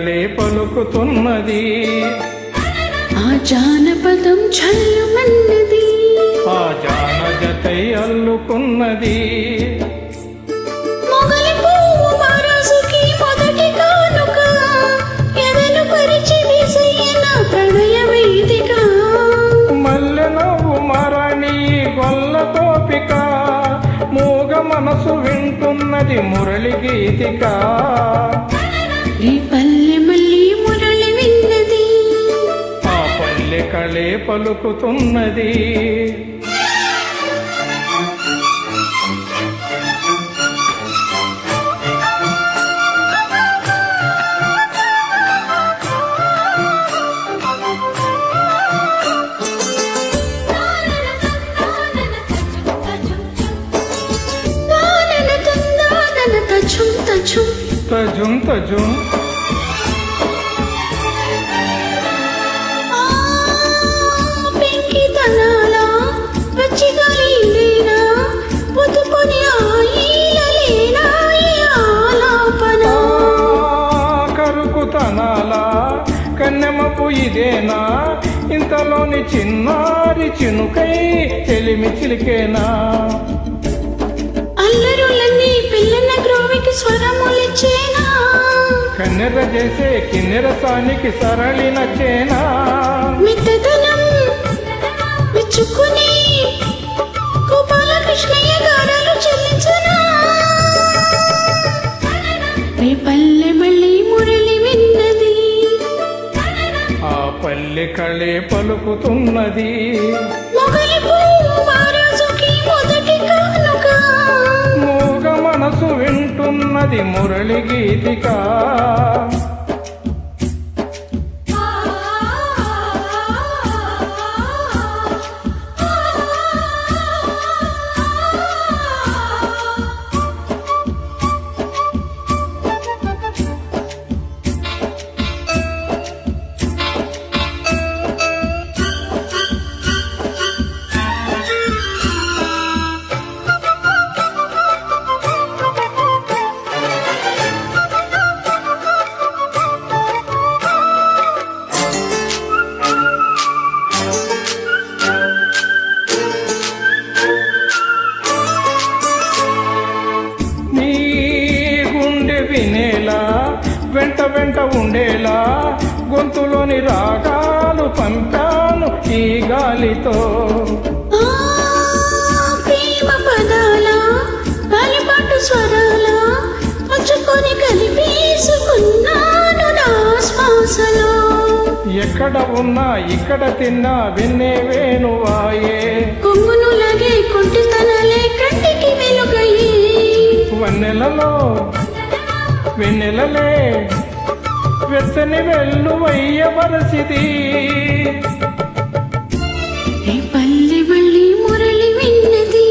కళే పలుకుతున్నది. ఆ జానపదం చల్లుమన్నది, ఆ జానజతై అల్లుకున్నది. మొగలి పువ్వు మహారాజుకి మొదటి కానుక, ఎదలు పరిచి వేసయ్యన ప్రణయ వేదిక. మల్లె నవ్వు మరణి గొల్ల గోపిక, మూగ మనసు వింటున్నది మురళి గీతిక. ఈ పల్లె మళ్ళీ మురళి విన్నది, ఆ పల్లె కళే పలుకుతున్నది. తజుం తజుం పెంకితనాల పచ్చిగాలినా పొద్దుకొని ఆలాపన. కరుకుతనాల కన్నెమపు ఇదేనా, ఇంతలోని చిన్నారి చినుకై చెలిమి చిలికేనా. అల్లరులన్నీ పిల్లల గ్రోవికి స్వరములిచ్చేనా, కన్నెర చేసే కిన్నెరసానికి సరళి నచ్చేనా. మిత్తదనం మెచ్చుకుని గోపాలకృష్ణయ్య గారాలు చెల్లించనా. పల్లె మళ్ళీ మురళి విన్నది, ఆ పల్లె కళే పలుకుతున్నది. మొగలి పువ్వు మహారాజుకి మొదటి కానుక, మూగ మనసు వింటున్నది మురళి గీతిక. వినేలా వెంట వెంట ఉండేలా గొంతులోని రాగాలు పంపాను ఈ గాలితో. ప్రేమ పదాల గాలిపాటు స్వరాల పంచుకొని కలిపేసుకున్నాను నా శ్వాసలో. ఎక్కడ ఉన్నా ఇక్కడ తిన్నా వెన్నే వేణువాయే, కొంగును లాగే కొంటితనాలే కంటికి వెలుగయ్యే. వన్నెలలో వెన్నెలలే వెచ్చని వెల్లువయ్యవరసిది. ఈ పల్లె మళ్ళీ మురళి విన్నది,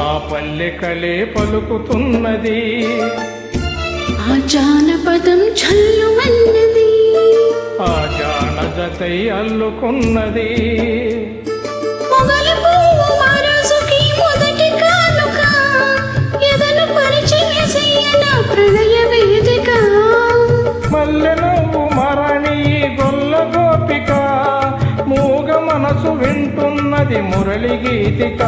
ఆ పల్లె కళే పలుకుతున్నది. ఆ జానపదం చల్లుమన్నది, ఆ జానజతై అల్లుకున్నది. మొగలి పువ్వు మహారాజుకి మొదటి కానుక, ఎదలు పరిచి వేసయ్యన ప్రణయ వేదిక. మల్లె నవ్వు మరణి గొల్ల గోపిక, మూగ మనసు వింటున్నది మురళి గీతిక.